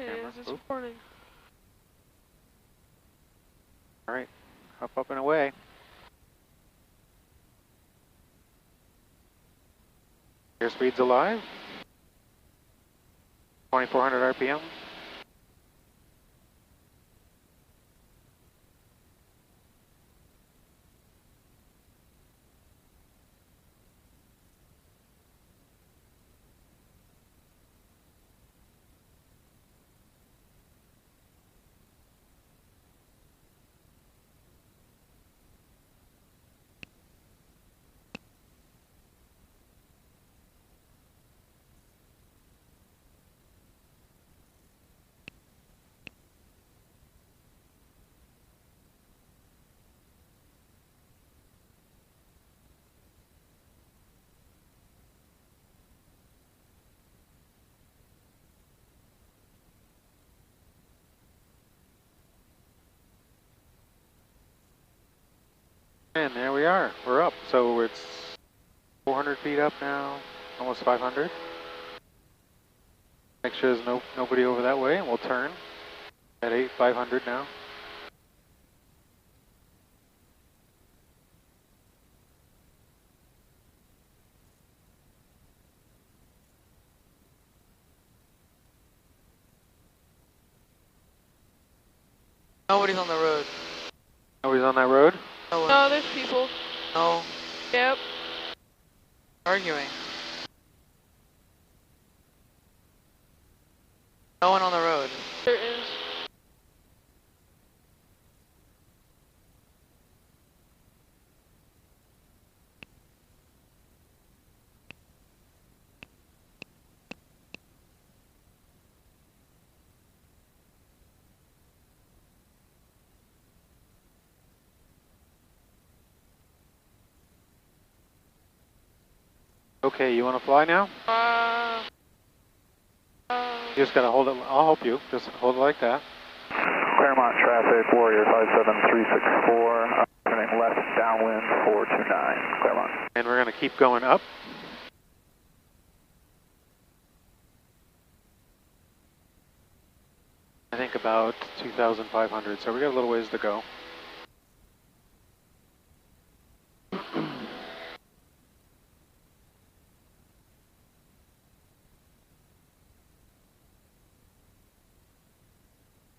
camera. It's recording. All right, up and away. Airspeed's alive. 2,400 RPM. And there we are. We're up. So it's 400 feet up now, almost 500. Make sure there's nobody over that way, and we'll turn at 500 now. Nobody's on the road. Nobody's on that road? No, there's people. No. Yep. Arguing. No one on the road. There is. Okay, you want to fly now? You just got to hold it. I'll help you. Just hold it like that. Claremont traffic, Warrior 57364, turning left downwind 429, Claremont. And we're going to keep going up. I think about 2,500, so we got a little ways to go.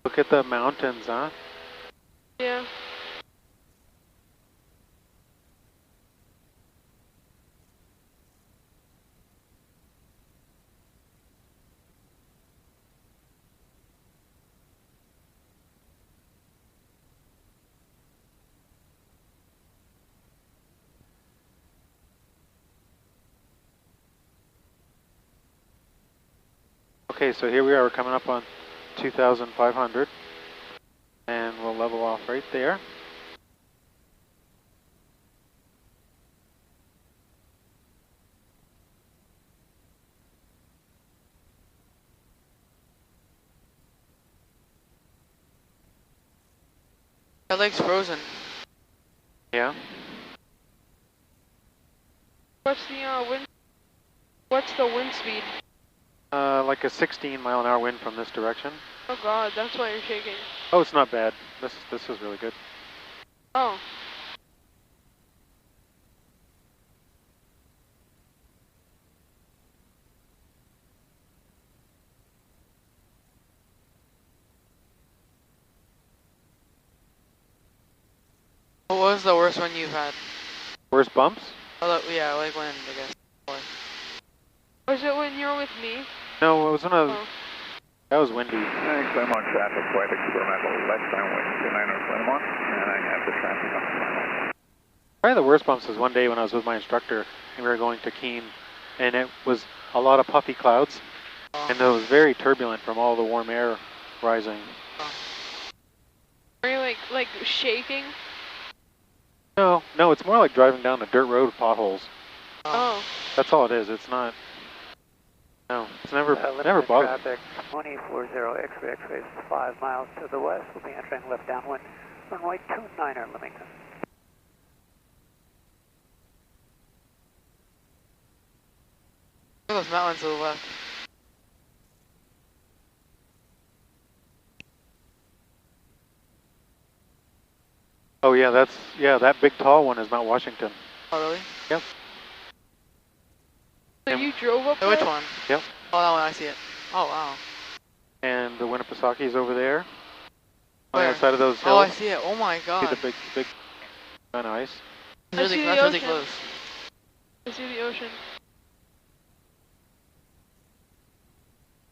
Look at the mountains, huh? Yeah. Okay, so here we are. We're coming up on 2,500. And we'll level off right there. That lake's frozen. Yeah. What's the wind? What's the wind speed? Like a 16-mile-an-hour wind from this direction. Oh God, that's why you're shaking. Oh, it's not bad. This is really good. Oh. What was the worst one you've had? Worst bumps? Oh, yeah, like when, I guess. Was it when you were with me? No, it was when I was, Oh. that was windy. Claremont traffic, flight experimental, left downwind 29 Claremont, and I have the traffic on the final. Probably the worst bumps was one day when I was with my instructor and we were going to Keene, and it was a lot of puffy clouds, and it was very turbulent from all the warm air rising. Are you like shaking? No, it's more like driving down a dirt road with potholes. Oh. That's all it is. It's not. No, it's never bothered me. Traffic 240 X-ray, X-ray 5 miles to the west. We'll be entering left downwind. Runway 29er, Limington. Look at those mountains to the left. Oh yeah, that big tall one is Mount Washington. Oh, really? Yep. So And- you drove up Hey, which there? one? Yep. Oh, that one, I see it. Oh, wow. And the Winnipesaukee is over there. On Where? the other side of those Oh, I hills. see it. Oh my See god. the big kind of ice. I see the That's really ocean. close. I see the ocean.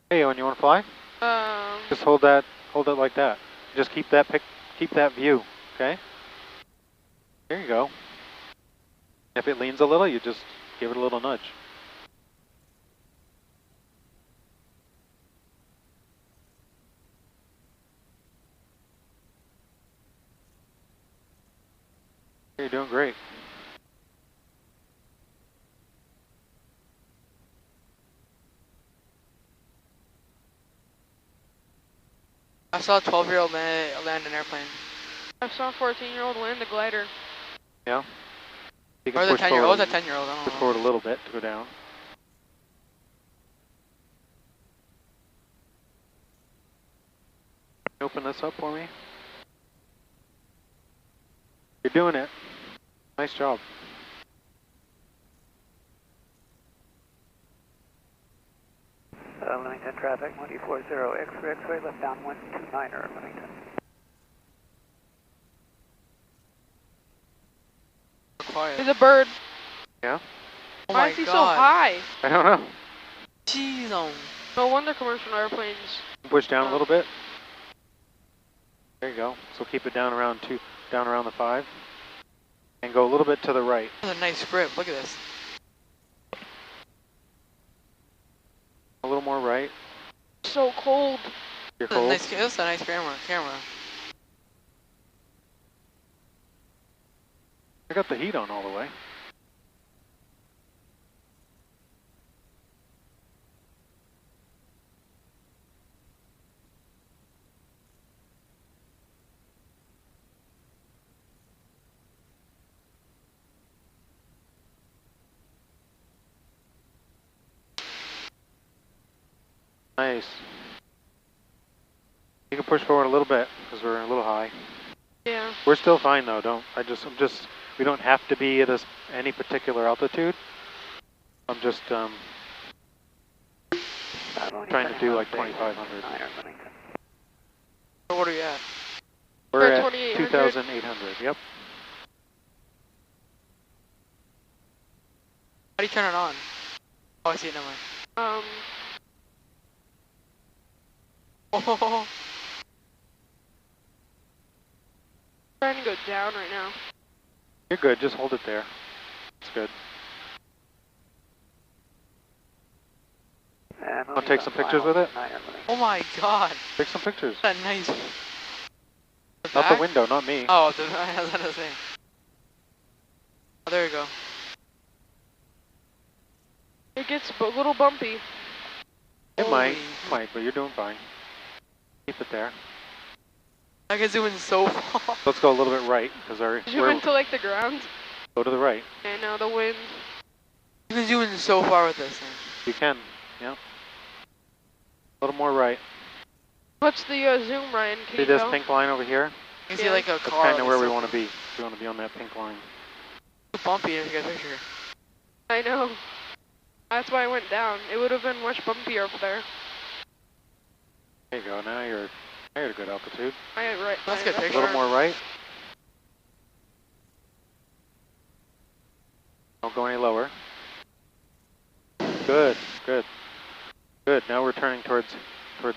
Hey, Owen, you want to fly? Just hold it like that. Just keep that view, okay? There you go. If it leans a little, you just give it a little nudge. You're doing great. I saw a 12-year-old land an airplane. I saw a 14-year-old land a glider. Yeah. You Or can was it push 10-year-old? forward, Was it 10-year-old? I don't push know. forward a little bit to go down. Open this up for me. You're doing it. Nice job. Limington traffic, 140 X-ray, left downwind 29er, Limington. Quiet. There's a bird. Yeah? Oh Why my is he god. so high? I don't know. Jeez, No wonder commercial airplanes. Push down a little bit. There you go. So keep it down around the 5. And go a little bit to the right. that's a nice grip. Look at this. A little more right. So cold. You're That's a cold. nice camera. I got the heat on all the way. Nice. You can push forward a little bit because we're a little high. Yeah. We're still fine though. We don't have to be at any particular altitude. I'm just trying to do like 2,500. What are you at? We're We're at 2,800. 2,800. Yep. How do you turn it on? Oh, I see it. Never mind. Oh, Trying to go down right now. You're good. Just hold it there. It's good. I'll take some pictures with it. oh my god. Take some pictures. That nice. Out the window, not me. Oh, I was gonna say. Oh, there you go. It gets a little bumpy. It might, Holy- but you're doing fine. Keep it there. I can zoom in so far. Let's go a little bit right because Zoom into like the ground. go to the right. And now the wind. You can zoom in so far with this thing. You can. Yeah. A little more right. What's the zoom, Ryan? Can See you this tell? pink line over here? You can see Yeah. like a That's car. kind of like, where we so want to be. We want to be on that pink line. bumpy if you get a picture. I know. That's why I went down. It would have been much bumpier up there. There you go. Now you're at a good altitude. I had right. That's a good A picture. little more right. Don't go any lower. Good, good, good. Now we're turning towards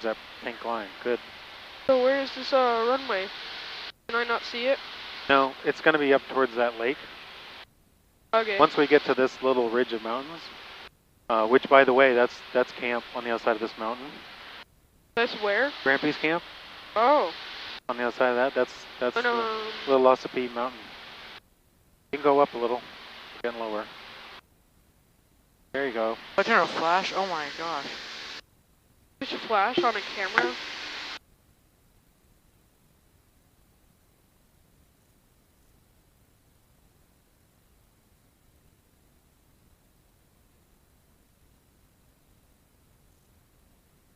that pink line. Good. So where is this runway? Can I not see it? No, it's going to be up towards that lake. Okay. Once we get to this little ridge of mountains, which by the way, that's camp on the other side of this mountain. That's where? Grampy's camp Oh. on the other side of that. That's Oh, no. the Little Ossipee Mountain. You can go up a little, getting lower. There you go. I turn a flash. Oh my gosh. There's a flash on a camera.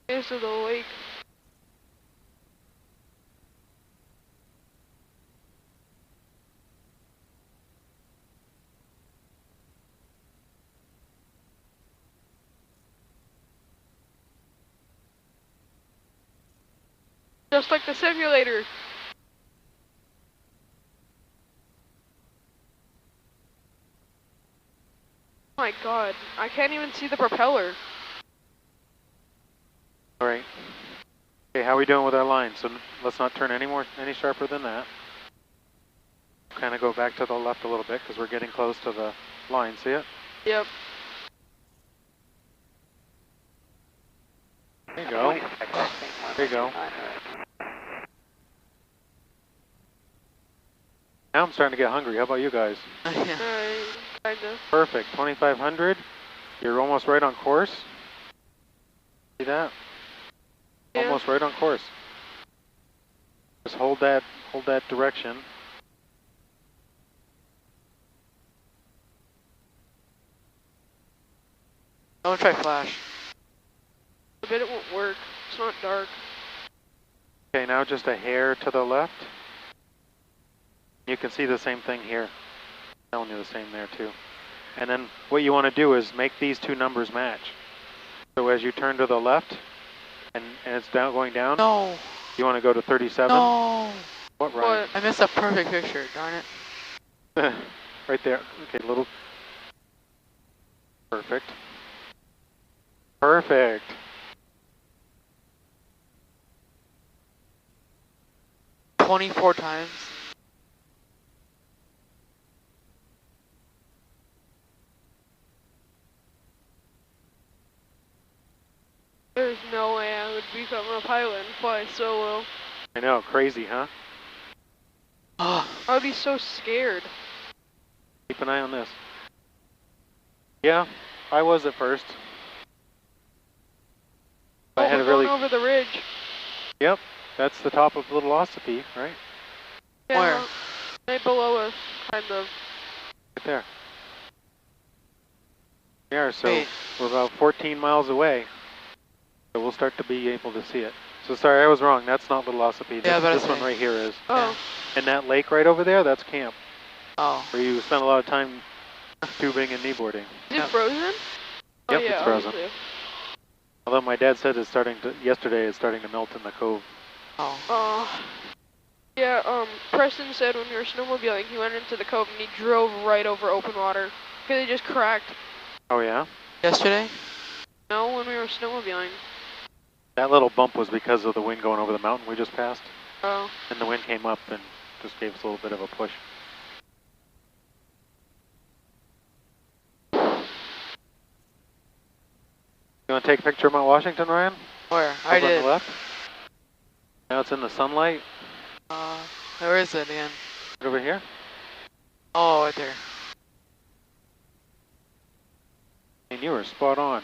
Here's the lake. Just like the simulator. Oh my god, I can't even see the propeller. All right. Okay, how are we doing with our line? So let's not turn any sharper than that. Kind of go back to the left a little bit because we're getting close to the line. See it? Yep. There you go. There you go. Now I'm starting to get hungry. How about you guys? Kinda. Perfect. 2,500. You're almost right on course. See that? Yeah. Almost right on course. Just hold that direction. I'm gonna try flash. I bet it won't work. It's not dark. Okay, now just a hair to the left. You can see the same thing here. I'm telling you the same there too. And then what you want to do is make these two numbers match. So as you turn to the left, and it's going down. No. You want to go to 37? No. What, Ryan? I missed a perfect picture, darn it. Right there. Okay, little. Perfect. Perfect. $24 times. There's no way I would become a pilot and fly solo. I know, crazy, huh? Oh. I would be so scared. Keep an eye on this. Yeah, I was at first. Oh, I had we're a really. going over the ridge. Yep, that's the top of Little Ossipee, right? Yeah, Where? right below us, kind of. Right there. Yeah, so Wait. we're about 14 miles away. So we'll start to be able to see it. So sorry, I was wrong. That's not Little Ossipee. Yeah, but This one right here is. Oh, And that lake right over there, that's camp, Oh. where you spend a lot of time tubing and kneeboarding. is it frozen? Oh, Yep, yeah, it's frozen. obviously. Although my dad said yesterday it's starting to melt in the cove. Oh. Yeah, Preston said when we were snowmobiling, he went into the cove and he drove right over open water. Because it just cracked. Oh yeah? Yesterday? No, when we were snowmobiling. That little bump was because of the wind going over the mountain we just passed. Oh. And the wind came up and just gave us a little bit of a push. You want to take a picture of Mount Washington, Ryan? Where? Over I on did. the left. Now it's in the sunlight. Where is it again? Right over here. Oh, right there. And you were spot on.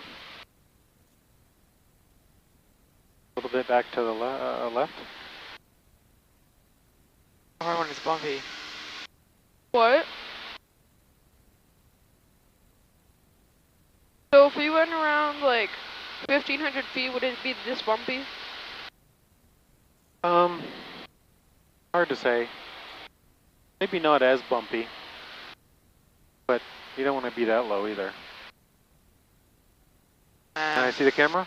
A little bit back to the left. The hard one is bumpy. What? So if we went around like 1,500 feet, would it be this bumpy? Hard to say. Maybe not as bumpy, but you don't want to be that low either. Can I see the camera?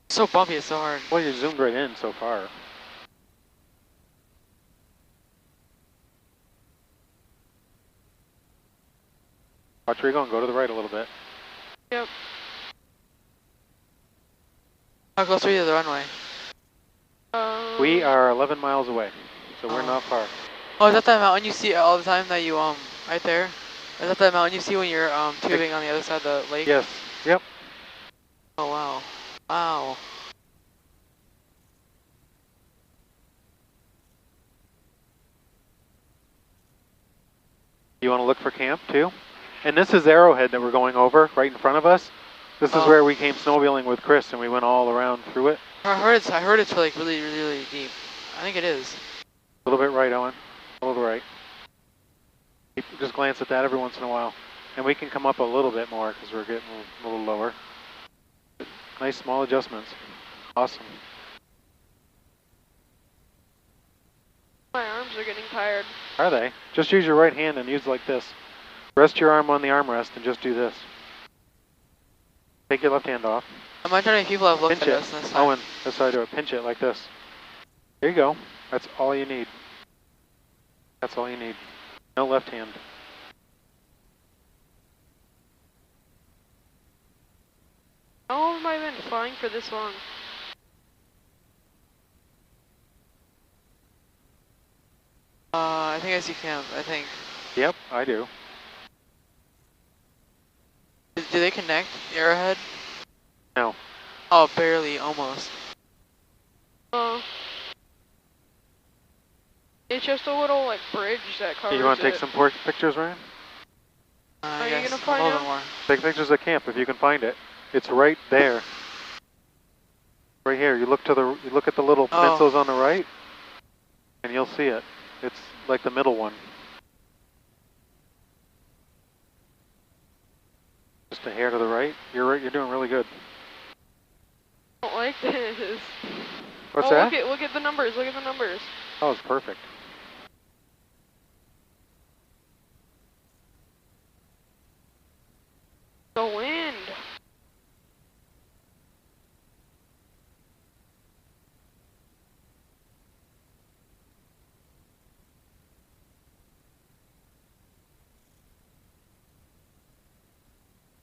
So bumpy, it's so hard. Well, you zoomed right in so far. Watch where you're going. Go to the right a little bit. Yep. How close are you to the runway? We are 11 miles away, so we're not far. Oh, is that that mountain you see all the time that you, right there? Is that that mountain you see when you're, tubing on the other side of the lake? Yes. Yep. Oh, wow. Wow. You want to look for camp too? And this is Arrowhead that we're going over right in front of us. This is where we came snowmobiling with Chris and we went all around through it. I heard it's like really, really, really deep. I think it is. A little bit right, Owen. A little right. Just glance at that every once in a while. And we can come up a little bit more because we're getting a little lower. Nice small adjustments. Awesome. My arms are getting tired. Are they? Just use your right hand and use it like this. Rest your arm on the armrest and just do this. Take your left hand off. I'm wondering if people have looked Pinch at it. us this time. Owen, that's how I do it. Pinch it like this. There you go. That's all you need. That's all you need. No left hand. How have I been flying for this long? I think I see camp, I think. Yep, I do. Do they connect the arrowhead? No. Oh, barely, almost. It's just a little like bridge that covers You want to take it. some pictures, Ryan? Are you Yes, gonna find a little him? bit more. Take pictures of camp if you can find it. It's right there. Right here. You look at the little pencils on the right, and you'll see it. It's like the middle one. Just a hair to the right. You're right. You're doing really good. I don't like this. What's that? Look at the numbers. Look at the numbers. Oh, it's perfect. The wind.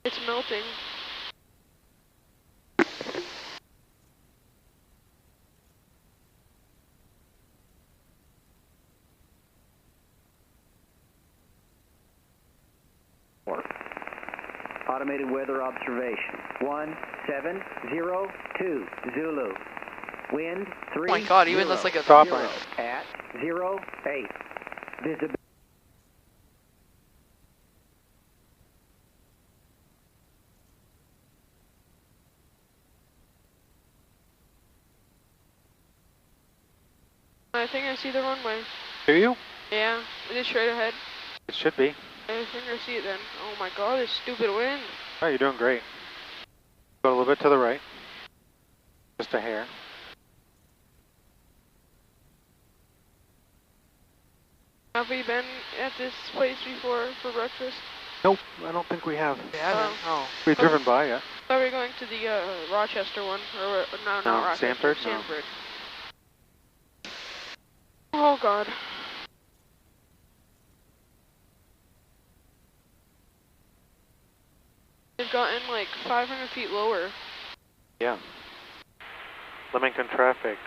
It's melting. Automated weather observation. 1702 Zulu. Wind 3. Oh my god, even looks like a Stop, 0 Ryan. at 08. Visibility. I think I see the runway. Do you? Yeah, it is straight ahead. It should be. I think I see it then. Oh my god, this stupid wind. Oh, you're doing great. Go a little bit to the right. Just a hair. Have we been at this place before for breakfast? Nope, I don't think we have. They haven't. Oh. We've driven by it. Thought we were going to the Rochester one, or no, not No, Rochester. Sanford? No. Sanford. Oh god. They've gotten like 500 feet lower. Yeah. Limington traffic,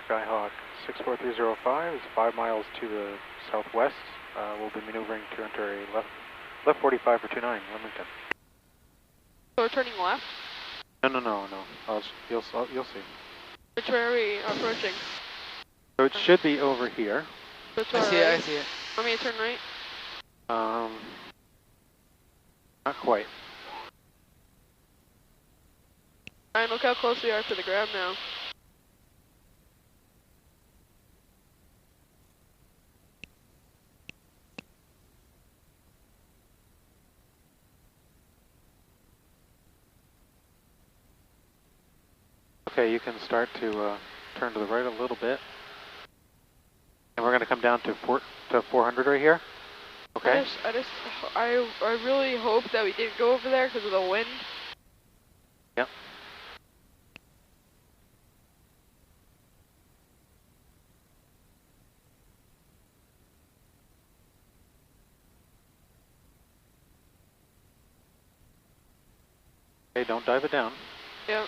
Skyhawk 64305 is 5 miles to the southwest. We'll be maneuvering to enter a left 45 for 29, Limington. So we're turning left? No. You'll see. Which way are we approaching? So it should be over here. That's I all see it, I right. see it. Want me to turn right? Not quite. Ryan, look how close we are to the ground now. Okay, you can start to turn to the right a little bit. And we're going to come down to 400 right here. Okay? I really hope that we didn't go over there because of the wind. Yep. Okay, don't dive it down. Yep.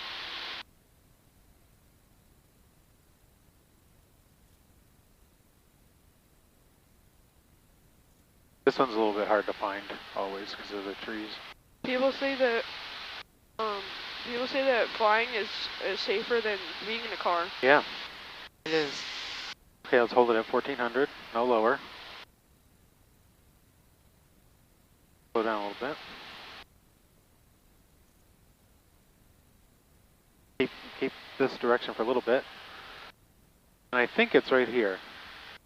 This one's a little bit hard to find always because of the trees. People say that flying is safer than being in a car. Yeah. It is. Okay, let's hold it at 1400, no lower. Slow down a little bit. Keep this direction for a little bit. And I think it's right here.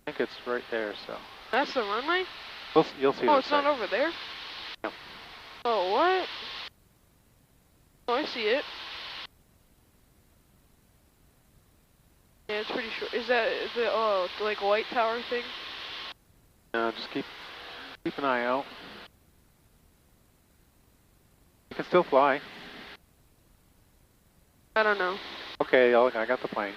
I think it's right there, so. That's the runway? You'll see. Oh, it's not over there? No. Oh, what? Oh, I see it. Yeah, it's pretty short. Is that the like white tower thing? No, just keep an eye out. You can still fly. I don't know. Okay, I got the plane.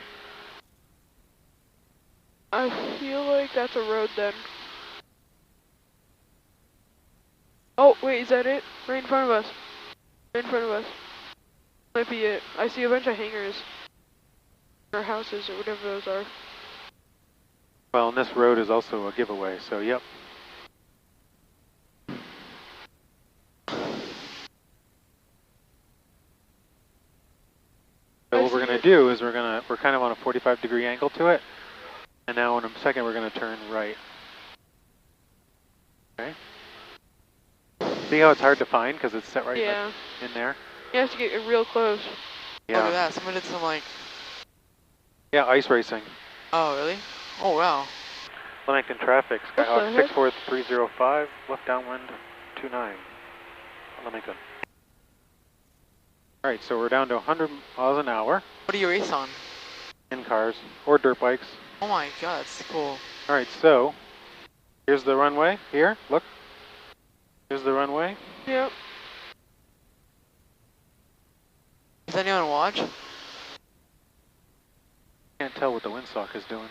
I feel like that's a road then. Oh, wait, is that it? Right in front of us. Right in front of us. Might be it. I see a bunch of hangars. Or houses, or whatever those are. Well, and this road is also a giveaway, so yep. So what we're going to do is we're kind of on a 45-degree angle to it, and now in a second we're going to turn right. Okay. See how it's hard to find because it's set right in there? You have to get real close. Yeah. Look at that, someone did some like... Yeah, ice racing. Oh, really? Oh, wow. Limington traffic, Skyhawk 64305, left downwind 29, Limington. Alright, so we're down to 100 miles an hour. What do you race on? In cars, or dirt bikes. Oh my god, that's cool. Alright, so, here's the runway, here, look. Here's the runway. Yep. Does anyone watch? Can't tell what the windsock is doing.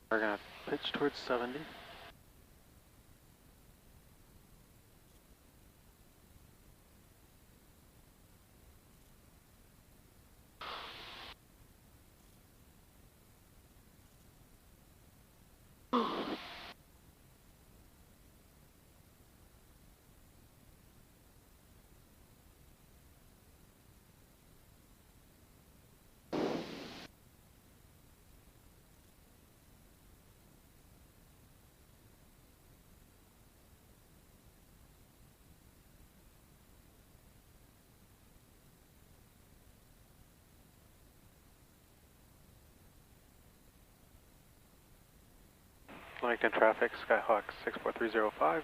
We're going to pitch towards 70. Limington traffic, Skyhawk 64305,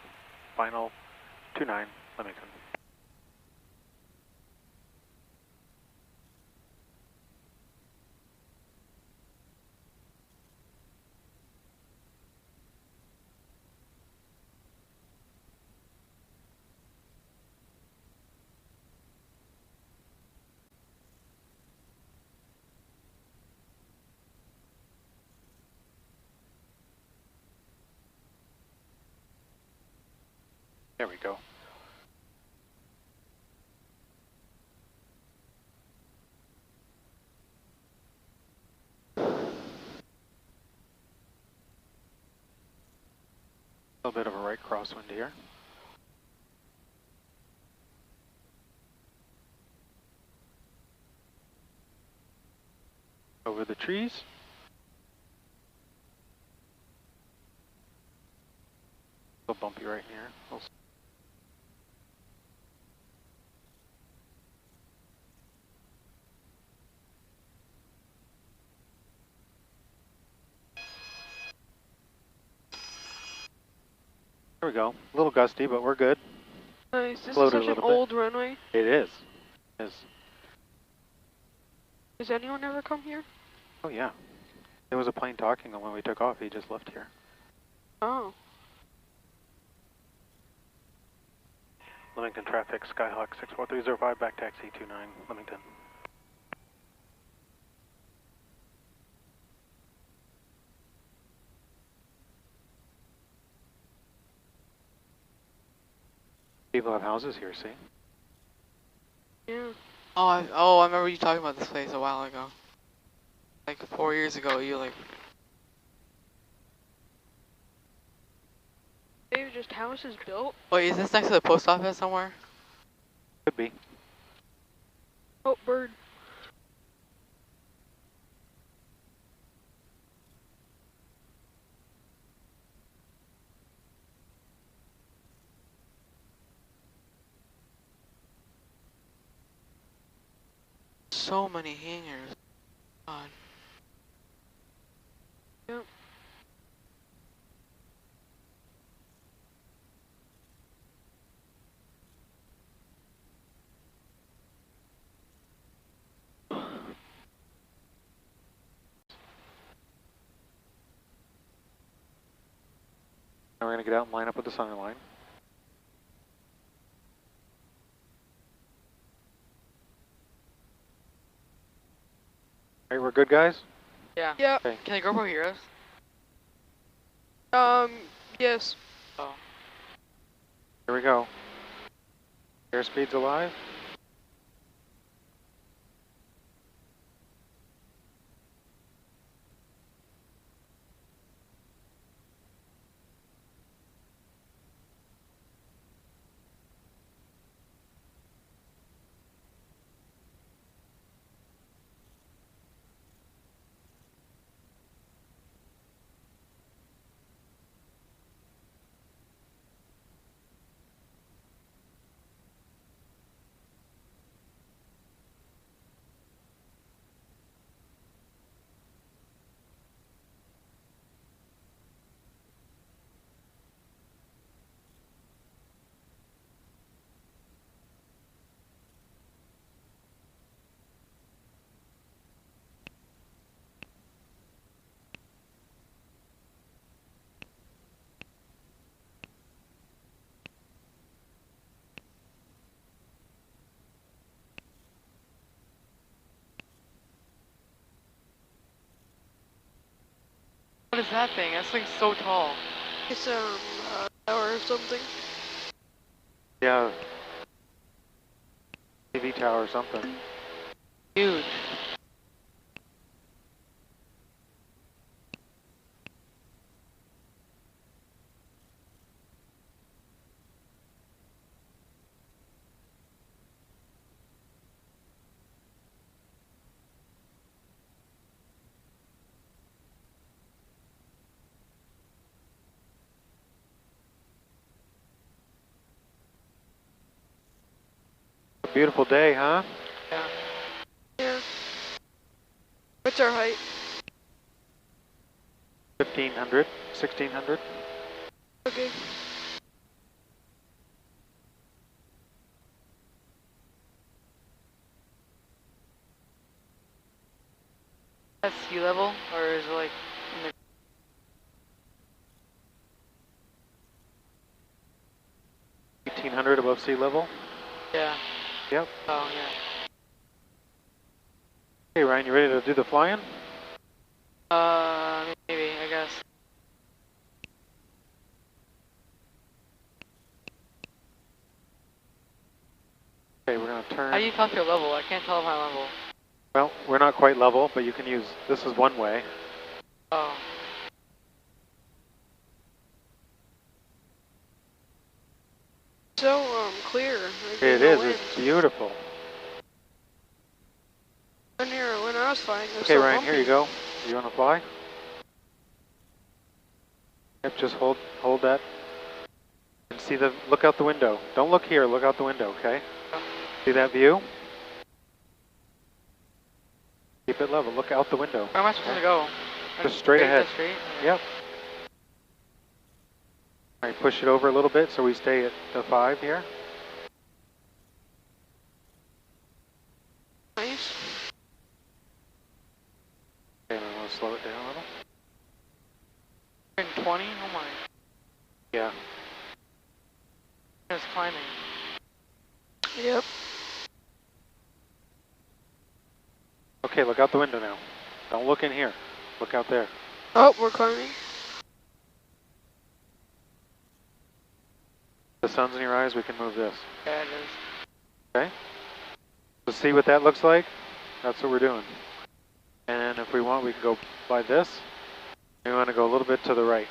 final 29, Limington. There we go. A little bit of a right crosswind here. Over the trees. A little bumpy right here. There we go. A little gusty, but we're good. Nice. This is Floated such an old runway. It is. It is. Does anyone ever come here? Oh yeah. There was a plane talking, and when we took off, he just left here. Oh. Limington traffic, Skyhawk 64305, back taxi 29, Limington. People have houses here, see? Yeah. Oh, I remember you talking about this place a while ago. Like 4 years ago, you like... They were just houses built. Wait, is this next to the post office somewhere? Could be. Oh, bird. so many hangars. God. Yep. Now we're going to get out and line up with the center line. All right, we're good, guys? Yeah. Yep. Okay. Can the GoPro hear us? Yes. Oh. Here we go. Airspeed's alive. What is that thing? That thing's so tall. It's a tower or something. Yeah. TV tower or something. Huge. Beautiful day, huh? Yeah. Yeah. What's our height? 1,500, 1,600. Okay. That's sea level, or is it like in the 1,800 above sea level. yeah. Yep. Oh yeah. Hey Ryan, you ready to do the flying? Maybe, I guess. Okay, we're gonna turn. How do you calculate your level? I can't tell my level. Well, we're not quite level, but you can use, this is one way. Oh. So, clear. It is, it's beautiful. When I was flying, it was Okay so Ryan, bumpy. here you go. You wanna fly? Yep, just hold that. And see look out the window. Don't look here, look out the window, okay? See that view? Keep it level, look out the window. Where am I supposed to go? Just straight ahead. Straight? Okay. Yep. All right, push it over a little bit so we stay at the 5 here. Nice. Okay, I'm gonna slow it down a little. 120? Oh my. Yeah. It's climbing. Yep. Okay, look out the window now. Don't look in here. Look out there. Oh, we're climbing. The sun's in your eyes, we can move this. Yeah, it is. Okay? So see what that looks like? That's what we're doing. And if we want, we can go by this. We want to go a little bit to the right.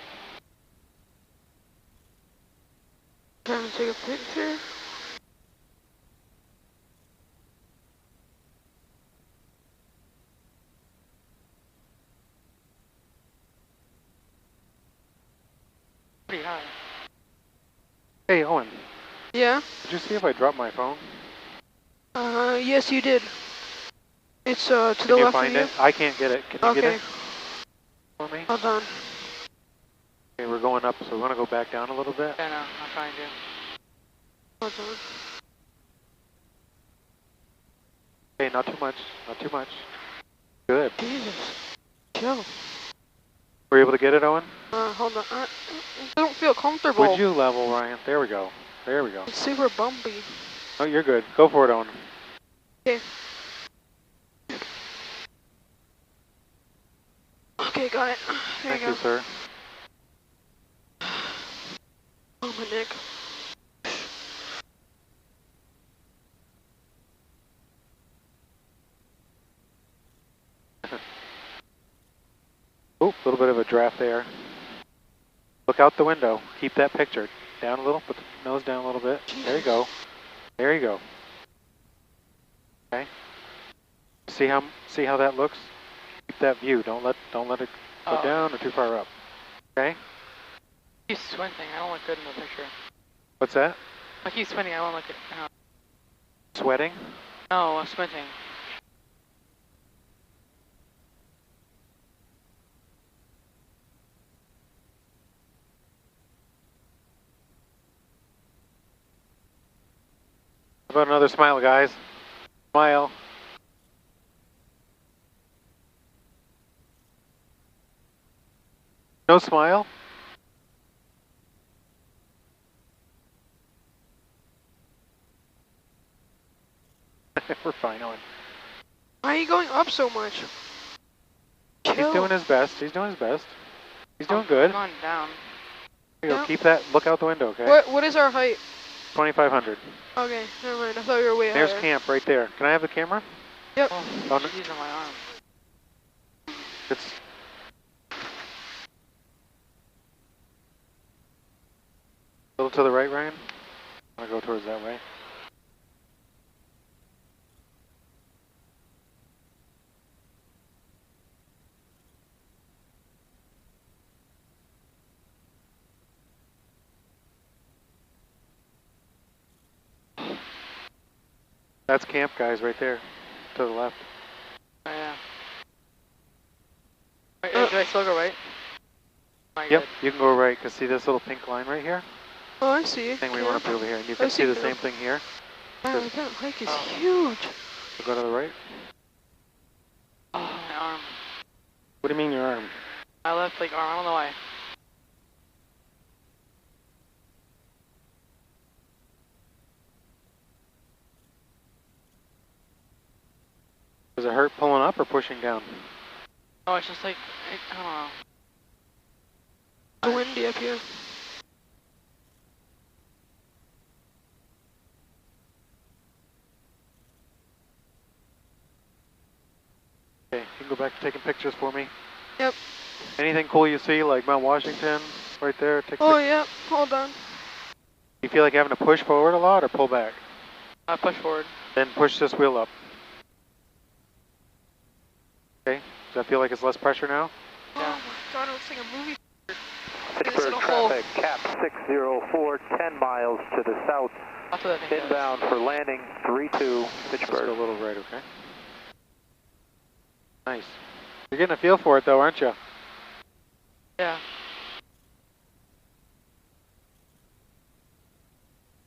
Trying to take a picture. Pretty high. Hey, Owen, Yeah? did you see if I dropped my phone? Yes you did. It's to the Can you left find of you. it? I can't get it. Can you get Okay. it for me? Hold on. Okay, we're going up, so we want to go back down a little bit. Yeah, no, I'm trying to. Hold on. Okay, not too much. Not too much. Good. Jesus. Chill. Were you able to get it, Owen? Hold on. I don't feel comfortable. Would you level, Ryan? There we go. There we go. It's super bumpy. Oh, you're good. Go for it, Owen. Okay. Okay, got it. There Thank you you, go. sir. Oh, my neck. Oop, a little bit of a draft there. Look out the window. Keep that picture down a little. Put the nose down a little bit. There you go. There you go. Okay. See how that looks? Keep that view. Don't let it go down or too far up. Okay? He's squinting. I don't look good in the picture. What's that? I keep squinting. I don't look good. No, Sweating? no, I'm squinting. How about another smile, guys? Smile. No smile? We're fine, Owen. Why are you going up so much? He's Chill. doing his best. He's doing his best. He's doing I'm good. going down. There you go. Yeah. Keep that. Look out the window, okay? What is our height? 2,500. Okay, never mind. I thought you were way There's higher. camp right there. Can I have the camera? Yep. Oh, Oh, no. she's on my arm. It's a little to the right, Ryan. I want to go towards that way. That's camp, guys, right there, to the left. Oh, yeah. Wait, do I still go right? Am I Yep, good? you can go right, because see this little pink line right here? Oh, I see. Thing we Yeah. run up over here, and you I can see see the now. same thing here. Wow, Just- that hike is Oh. huge. So go to the right. Oh, my arm. What do you mean your arm? My left arm. I don't know why. Does it hurt pulling up or pushing down? Oh, it's just like, I don't know. It's windy up here. Okay, you can go back to taking pictures for me. Yep. Anything cool you see, like Mount Washington, right there? Take Oh, pic- yeah. Hold on. You feel like having to push forward a lot or pull back? Push forward. Then push this wheel up. Okay, does that feel like it's less pressure now? Yeah. Oh my god, it looks like a movie. Pittsburgh little hole. traffic, cap 604, 10 miles to the south, That's what I think. inbound for landing 32 Let's Pittsburgh. go a little right, okay? Nice. You're getting a feel for it though, aren't you? Yeah.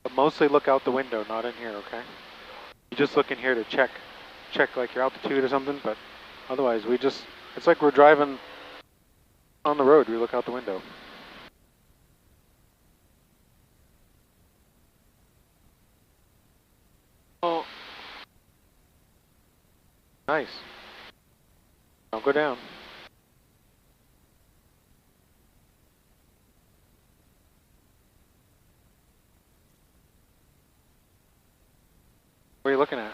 But mostly look out the window, not in here, okay? You just look in here to check like your altitude or something, but otherwise it's like we're driving on the road, we look out the window. Oh, Nice. Don't go down. What are you looking at?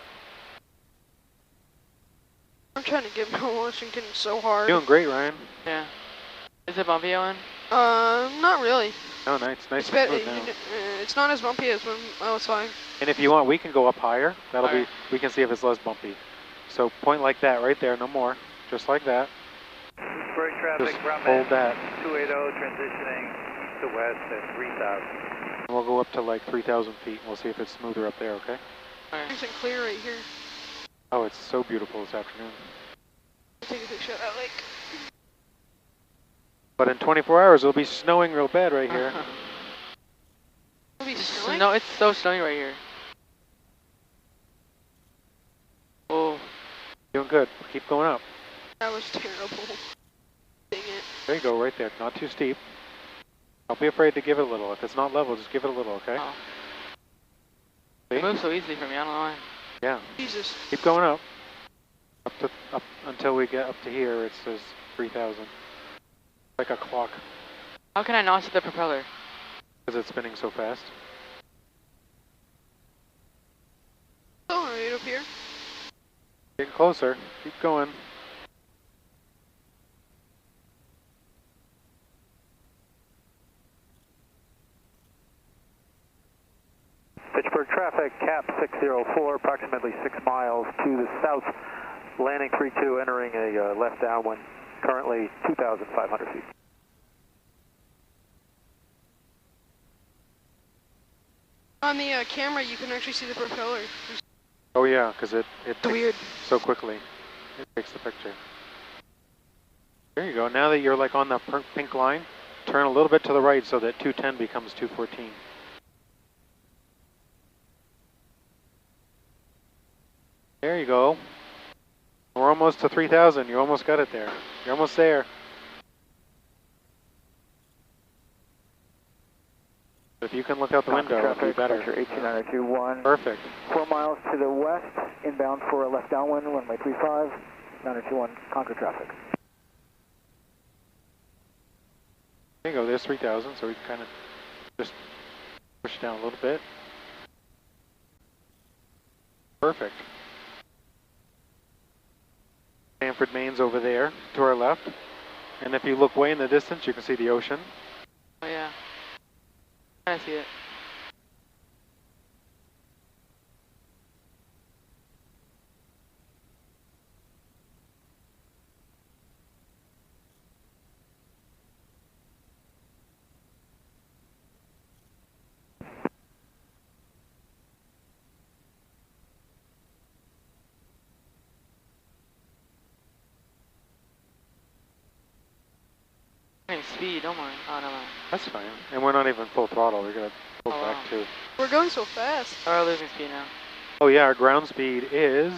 I'm trying to get Mount Washington so hard. Doing great, Ryan. yeah. Is it bumpy, Owen? Not really. Oh, nice It's, and better, smooth now. it's not as bumpy as when I was flying. And if you want, we can go up higher. That'll Alright. be, we can see if it's less bumpy. So point like that right there, no more. Just like that. Pittsburgh Just traffic, hold that. 280 transitioning east to west at 3,000. And we'll go up to like 3,000 feet and we'll see if it's smoother up there, okay? Alright. Nice and clear right here. Oh, it's so beautiful this afternoon. Take a picture of that lake. But in 24 hours, it'll be snowing real bad right here. It'll be snowing? No, it's so snowy right here. Oh. Doing good. Keep going up. That was terrible. Dang it. There you go, right there. Not too steep. Don't be afraid to give it a little. If it's not level, just give it a little, okay? Oh. See? It moves so easily for me, I don't know why. Yeah. Jesus. Keep going up. Up until we get up to here, it says 3,000. Like a clock. How can I not see the propeller? Because it's spinning so fast. Oh, right up here. Getting closer. Keep going. Fitchburg traffic, cap 604, approximately 6 miles to the south. Landing 32, entering a left downwind, currently 2,500 feet. On the camera, you can actually see the propeller. Oh yeah, because it takes Weird. so quickly. It takes the picture. There you go. Now that you're like on the pink line, turn a little bit to the right so that 210 becomes 214. There you go. We're almost to 3,000. You almost got it there. You're almost there. If you can look out the window, it'll be better. 18921. Perfect. 4 miles to the west, inbound for a left downwind, runway 35, 921, Concord traffic. There you go, there's 3,000, so we can kind of just push it down a little bit. Perfect. Stanford, Maine's over there to our left. And if you look way in the distance, you can see the ocean. Oh yeah. I see it. Speed, don't mind. Oh, no, no. That's fine. And we're not even full throttle. We're going to pull Oh, back wow. too. We're going so fast. Oh, we're losing speed now. Oh yeah, our ground speed is...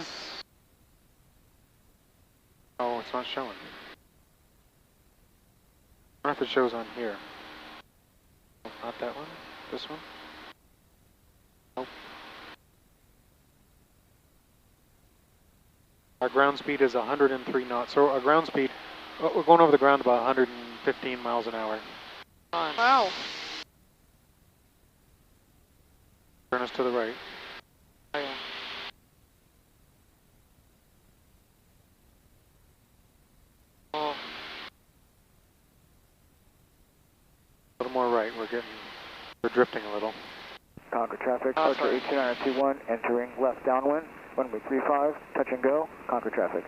Oh, it's not showing. I wonder if it shows on here. Oh, not that one. This one. Nope. Our ground speed is 103 knots. So our ground speed, we're going over the ground about 115 miles an hour. Come on. Wow. Turn us to the right. Oh, yeah. Oh. A little more right. We're drifting a little. Concord traffic, Oh, departure sorry. 18921, entering left downwind, runway 35, touch and go, Concord traffic.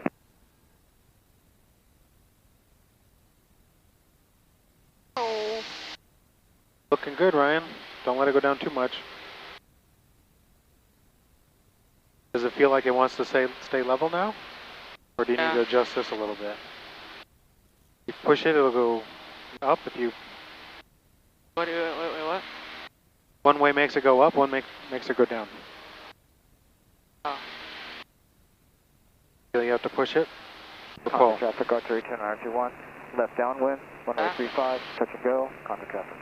Oh. Looking good, Ryan. Don't let it go down too much. Does it feel like it wants to stay level now? Or do you need to adjust this a little bit? If you push it, it'll go up. If you... Wait, what? One way makes it go up, one makes it go down. Oh. So you have to push it. Or Concord pull. traffic, departure 18921, left downwind, runway 35, touch and go, Concord traffic.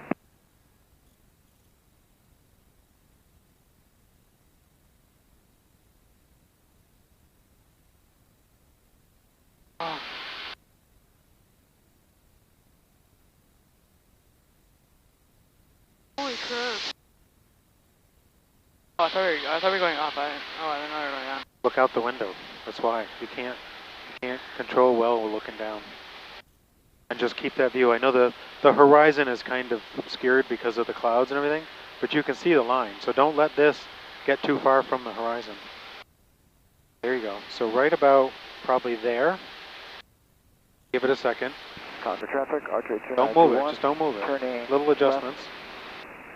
Oh. Holy crap. Oh, I thought we were going up. I didn't know we were going down. Look out the window. That's why. You can't control well while looking down. And just keep that view. I know the horizon is kind of obscured because of the clouds and everything, but you can see the line. So don't let this get too far from the horizon. There you go. So right about probably there. Give it a second. Concord traffic, Archer 291. Don't move it. Just don't move it. Turning Little adjustments.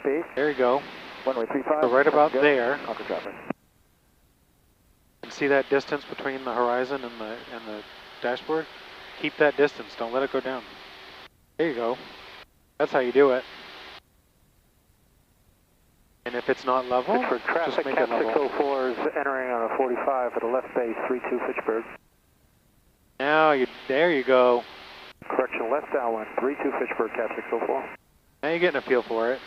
base, There you go. runway 35. So right about go, there. Concord traffic. And see that distance between the horizon and the dashboard? Keep that distance. Don't let it go down. There you go. That's how you do it. And if it's not level, Fitchburg traffic, just make Cap it level. 604 is entering on a 45 at a left base, 32 Fitchburg. Now there you go. Correction, left downwind, 32 Fitchburg, Cap 604. Now you're getting a feel for it.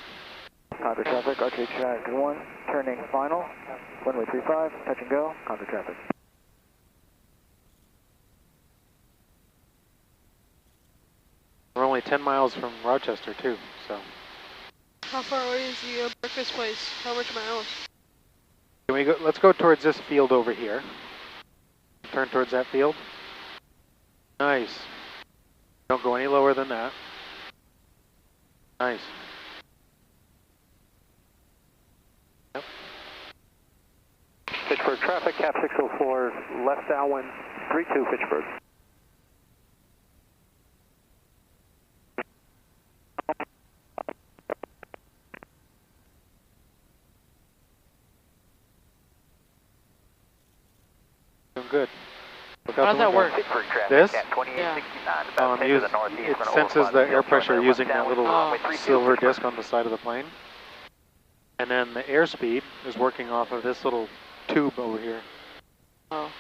Contact traffic, RTH 1, turning final, runway 35, touch and go, contact traffic. We're only 10 miles from Rochester too, so. How far away is the breakfast place? How much miles? Can we go? Let's go towards this field over here. Turn towards that field. Nice. Don't go any lower than that. Nice. Yep. Fitchburg traffic, Cap 604, left downwind, 32 Fitchburg. Doing good. Look How out does the that window. work? This? Yeah. It senses the air pressure using that little silver disc on the side of the plane. And then the airspeed is working off of this little tube over here. Oh.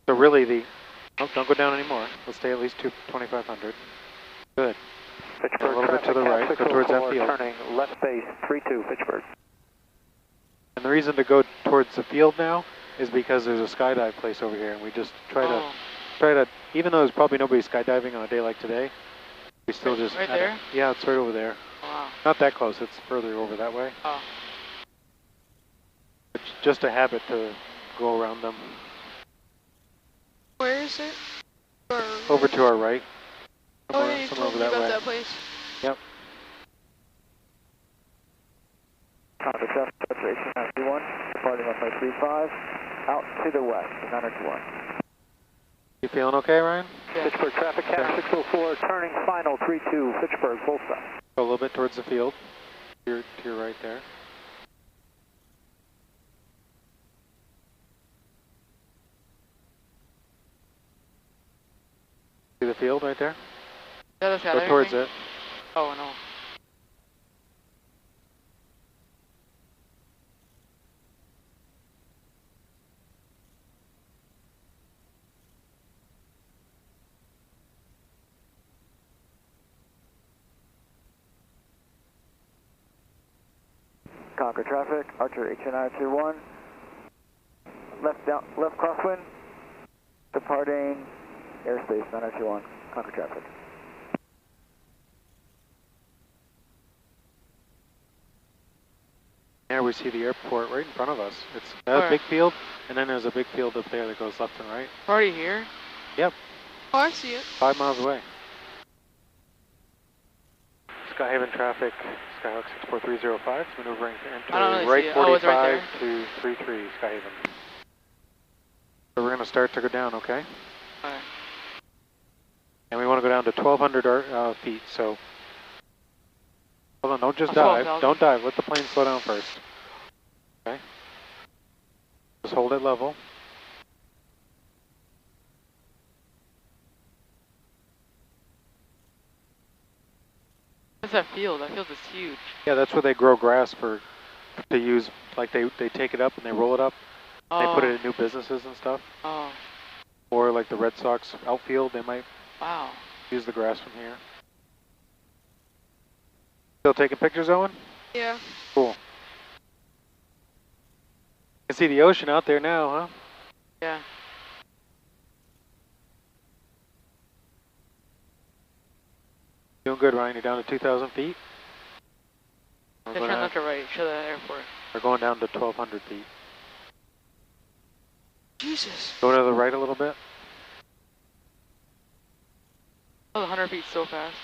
So really don't go down anymore. Let's stay at least 2,500. Good. Fitchburg a little bit to the traffic, right, Cap go towards that 604, field. turning left base, 32 Fitchburg. And the reason to go towards the field now is because there's a skydive place over here, and we just try to, even though there's probably nobody skydiving on a day like today, we still just right there? Yeah, it's right over there. Wow. Not that close. It's further over that way. Oh. It's just a habit to go around them. Where is it? Or Over to our right. oh yeah, you told me about that place. Yep. Contact traffic, RTH 91, departing runway 35, out to the west, 921. You feeling okay, Ryan? Yeah. Fitchburg traffic, Cap 604, turning final, 32 Fitchburg, full stop. Go a little bit towards the field. To your right there. See the field right there? Yeah, that's got Go towards everything. it. Oh no. Conquer traffic, Archer HN921, left crosswind, departing airspace 921, Conquer traffic. There we see the airport right in front of us. It's a big field, and then there's a big field up there that goes left and right. We're already here? Yep. Oh, I see it. 5 miles away. Skyhaven traffic, Skyhawk 64305, maneuvering to enter I don't really right see it. Oh, it's 45 right to 33, Skyhaven. So we're going to start to go down, okay? Alright. And we want to go down to 1,200 feet, so... Hold on, don't just Oh, dive. 12,000. Don't dive. Let the plane slow down first. Okay? Just hold it level. What's that field? That field is huge. Yeah, that's where they grow grass to use, like they take it up and they roll it up. Oh. They put it in new businesses and stuff. Oh. Or like the Red Sox outfield, they might Wow. use the grass from here. Still taking pictures, Owen? Yeah. Cool. You can see the ocean out there now, huh? Yeah. Doing good, Ryan. You're down to 2,000 feet. Just turn left or right. Show the airport. We're going down to 1,200 feet. Jesus. Go to the right a little bit. Oh, 100 feet so fast.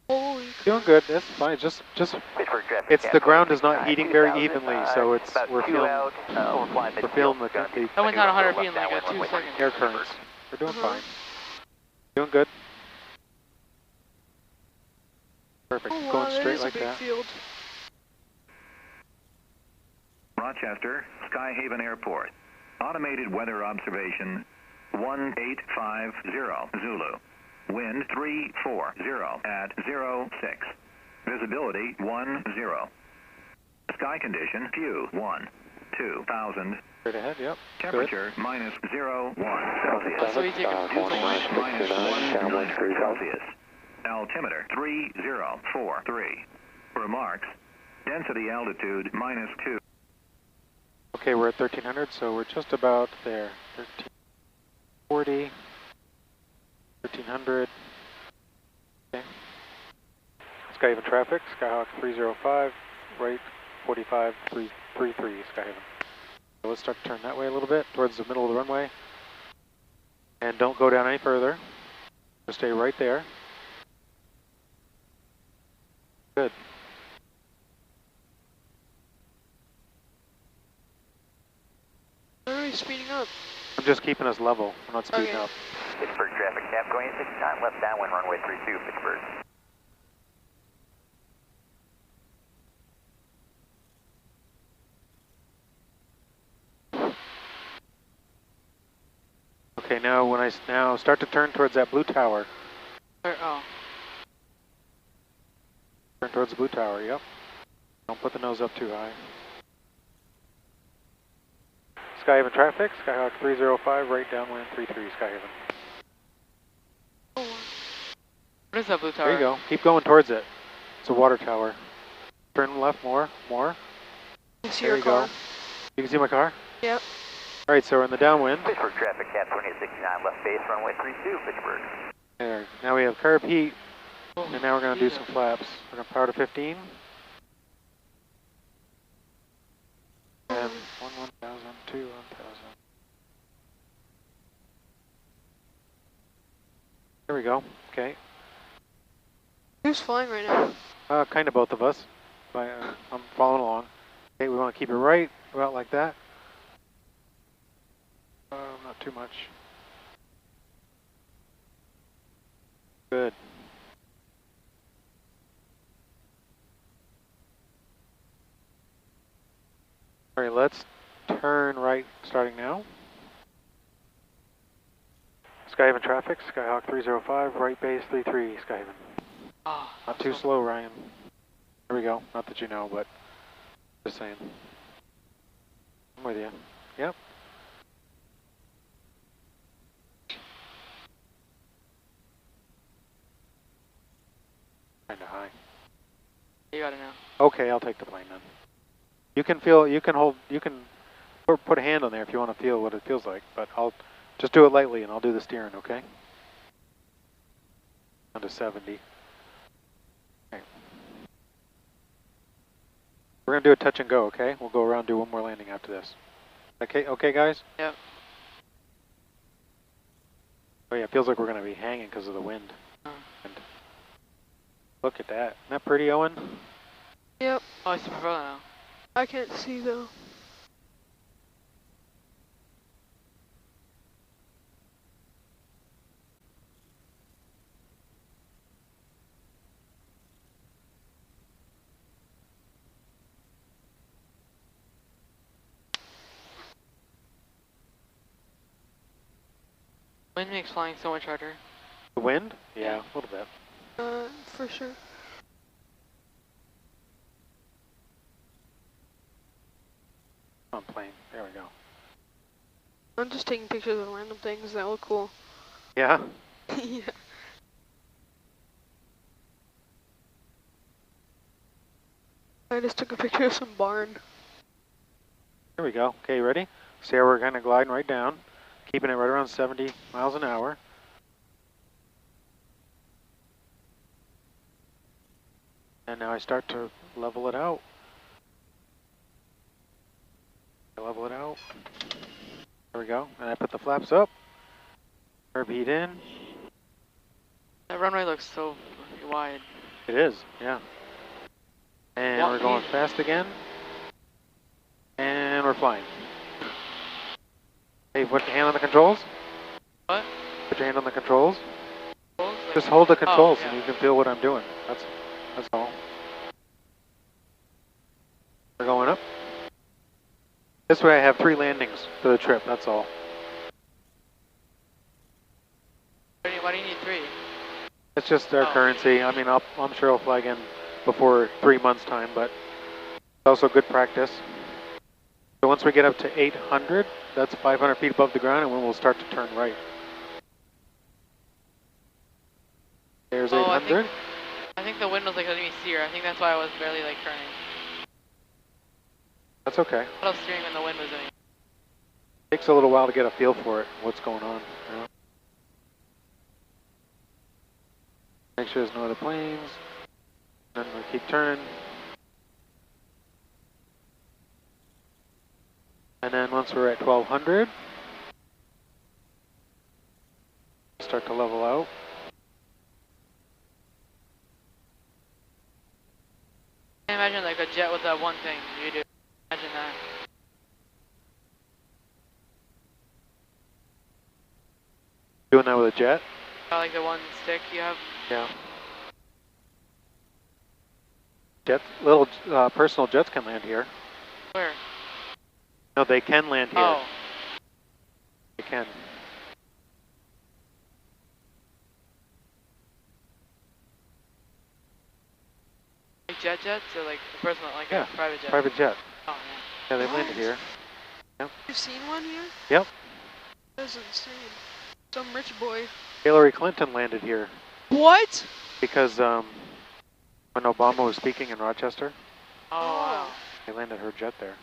Holy Doing good. That's fine. Just it's the ground is not heating very evenly, so it's we're feeling the I went down 100 feet in like a 2 seconds. air currents. We're doing fine. Doing good. Perfect. Oh, wow, Going that straight is like a big that. field. Rochester, Skyhaven Airport. Automated weather observation 1850 Zulu. Wind 340 at 06. Visibility 10. Sky condition Q 2,000. Straight ahead, yep. Temperature Good. -01 Celsius. So we take a view -1 Celsius. Altimeter 3043. Remarks. Density altitude -2. Okay, we're at 1300, so we're just about there. 1340, 1300. Okay. Skyhaven traffic, Skyhawk 305, right 45333, Skyhaven. So let's start to turn that way a little bit, towards the middle of the runway. And don't go down any further. Just stay right there. Good. Why are we speeding up? I'm just keeping us level. I'm not speeding up. Pittsburgh traffic cap going 69, left downwind runway 32, Pittsburgh. Okay, now when I now start to turn towards that blue tower. Oh. Turn towards the blue tower, yep. Don't put the nose up too high. Skyhaven traffic, Skyhawk 305, right downwind 33, Skyhaven. What is that blue tower? There you go. Keep going towards it. It's a water tower. Turn left more. I see There your you car. go. You can see my car? Yep. All right, so we're in the downwind. Pittsburgh traffic cap 2869, left base runway 32, Pittsburgh. There. Now we have curb heat, Oh, and now we're going to do some flaps. We're going to power to 15. And 1,000, 2, 1,000. There we go. Okay. Who's flying right now? Kind of both of us. I'm following along. Okay, we want to keep it right, about like that. Not too much. Good. All right, let's turn right starting now. Skyhaven traffic, Skyhawk 305, right base 33, Skyhaven. Oh, Not too slow, Ryan. There we go. Not that you know, but just saying. I'm with you. Yep. Kinda high. you got it now. Okay, I'll take the plane then. You can feel, you can hold, you can put a hand on there if you want to feel what it feels like, but I'll just do it lightly and I'll do the steering, okay? Down to 70. Okay. We're going to do a touch and go, okay? We'll go around and do one more landing after this. Okay, guys? Yep. Oh yeah, it feels like we're going to be hanging because of the wind. Oh. And look at that. Isn't that pretty, Owen? Yep. Oh, I see my brother now. I can't see though. Wind makes flying so much harder. The wind? Yeah, a little bit. For sure. On plane. There we go. I'm just taking pictures of random things that look cool. Yeah? Yeah. I just took a picture of some barn. There we go. Okay, ready? See how we're kind of gliding right down, keeping it right around 70 miles an hour. And now I start to level it out. I level it out. There we go. And I put the flaps up. Curb heat in. That runway looks so wide. It is, yeah. And we're going fast again. And we're flying. Hey, put your hand on the controls. What? Put your hand on the controls. Like, just hold the controls yeah. and you can feel what I'm doing. That's all. We're going up. This way I have 3 landings for the trip, that's all. Why do you need 3? It's just our currency. I mean, I'm sure I'll fly again before 3 months' time, but it's also good practice. So once we get up to 800, that's 500 feet above the ground, and then we'll start to turn right. There's 800. I think the wind was like letting me steer. I think that's why I was barely like turning. That's okay. I was steering when the wind was in. Takes a little while to get a feel for it, what's going on. You know? Make sure there's no other planes. Then we keep turning. And then once we're at 1200, start to level out. I imagine like a jet with that one thing you do. Imagine that. Doing that with a jet? Like the one stick you have? Yeah. Jets, little personal jets can land here. Where? No, they can land here. Oh. They can. Like jets or like a personal, like a private jet? Private jet. Oh, yeah, they've landed here. Yep. You've seen one here? Yep. That's insane. Some rich boy. Hillary Clinton landed here. What? Because when Obama was speaking in Rochester, Oh, wow. they landed her jet there.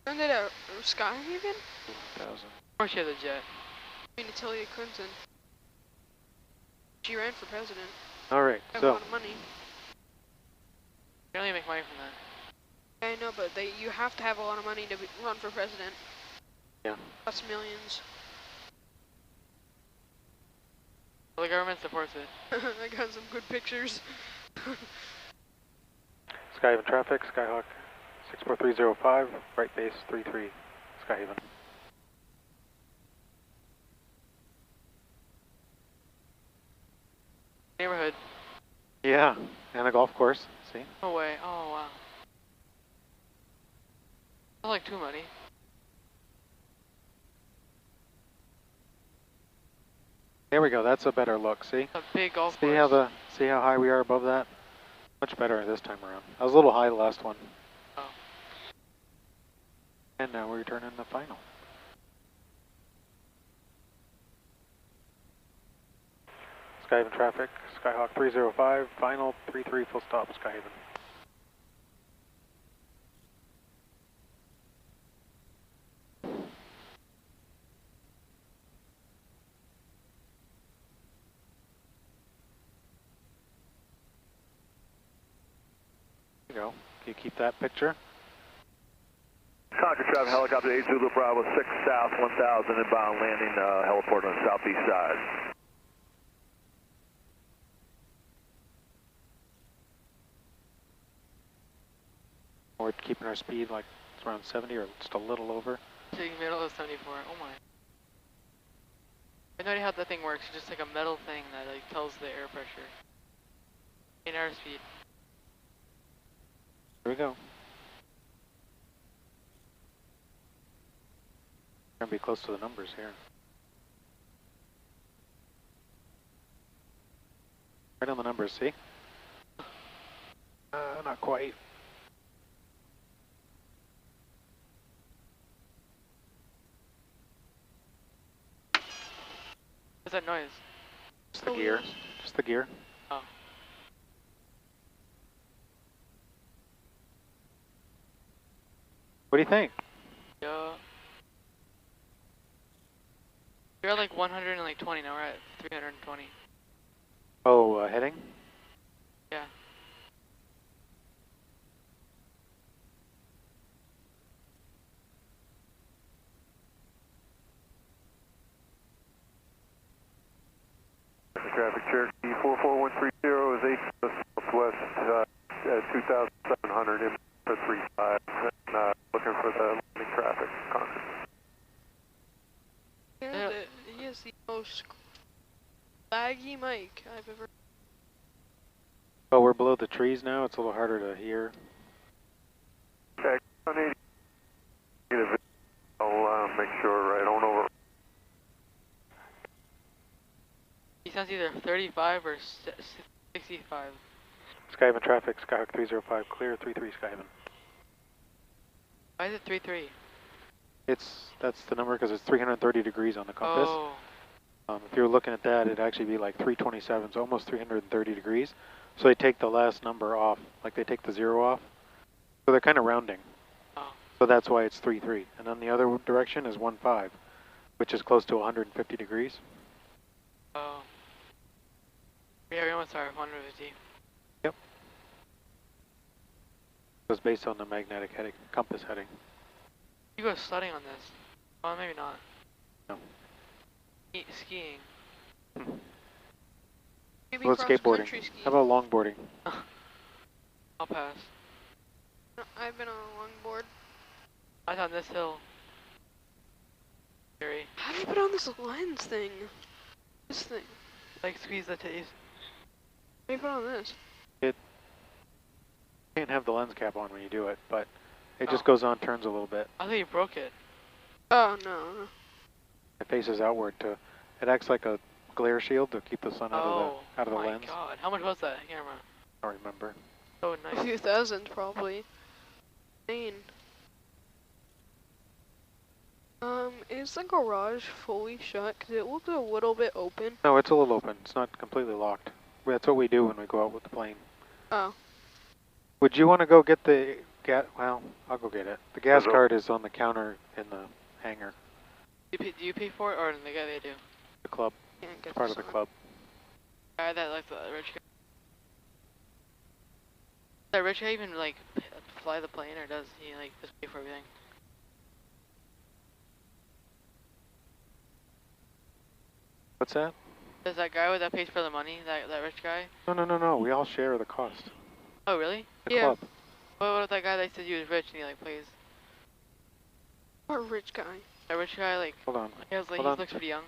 Isn't it a Skyhaven? 1,000. Of course you have the jet. I mean, Hillary Clinton. She ran for president. All right, Have so a lot of money. You can only make money from that. I know, but you have to have a lot of money to run for president. yeah, That's millions. Well, the government supports it. I got some good pictures. Skyhaven traffic, Skyhawk 64305, right base 33, Skyhaven. Neighborhood. Yeah, and a golf course. See? No way. Oh, wow. Not like too many. There we go. That's a better look. See? A big golf See course. see how high we are above that? Much better this time around. I was a little high the last one. Oh. And now we're turning the final. Skyhaven traffic, Skyhawk 305, final 33 full stop, Skyhaven. There you go. Can you keep that picture? Contra traffic helicopter 8 Zulu Bravo 6 south 1000 inbound landing heliport on the southeast side. We're keeping our speed like it's around 70 or just a little over. Taking middle of 74. Oh my. I have no idea how that thing works. It's just like a metal thing that like tells the air pressure. In airspeed. Here we go. Gonna be close to the numbers here. Right on the numbers, see? Not quite. What's that noise? Just the gear. Just the gear. Oh. What do you think? Yeah. You're at like 120 now, we're at 320. Oh, heading? Yeah. Traffic Cherokee 44130 is 8 southwest at 2,700 in for 35 and looking for the landing traffic. He has the most laggy mic I've ever. Oh, we're below the trees now. It's a little harder to hear. Okay, 180 it's either 35 or 65. Skyhaven traffic, Skyhawk 305, clear 33 Skyhaven. Why is it 33? That's the number because it's 330 degrees on the compass. Oh. If you're looking at that, it'd actually be like 327, so almost 330 degrees. So they take the last number off, like they take the 0 off. So they're kind of rounding. Oh. So that's why it's 33. And then the other direction is 15, which is close to 150 degrees. Oh. Yeah, we almost are 150. Yep. It was based on the magnetic heading, compass heading. You go sledding on this? Well, maybe not. No. Skiing. Maybe Well, skateboarding. ski. How about longboarding? I'll pass. I've been on a longboard. I was on this hill. Scary. How do you put on this lens thing? This thing. Like squeeze the taste. How do you put on this? You can't have the lens cap on when you do it, but it just goes on, turns a little bit. I thought you broke it. Oh, no. It faces outward to, it acts like a glare shield to keep the sun out of the lens. Oh my god, how much was that camera? I don't remember. So A nice. few thousand, probably. Is the garage fully shut? Because it looked a little bit open. No, it's a little open. It's not completely locked. That's what we do when we go out with the plane. Oh. Would you want to go get the gas? Well, I'll go get it. The gas card is on the counter in the hangar. Do you pay for it, or the guy they do? The club. Can't get It's part this of the on. club. Guy that like the rich guy. Does that rich guy even like fly the plane, or does he like just pay for everything? What's that? Does that guy that pays for the money, that rich guy? No. We all share the cost. Oh really? The club. What if that guy that said he was rich and he like plays? What rich guy? That rich guy like. Hold on. He was like Hold he on. looks pretty young.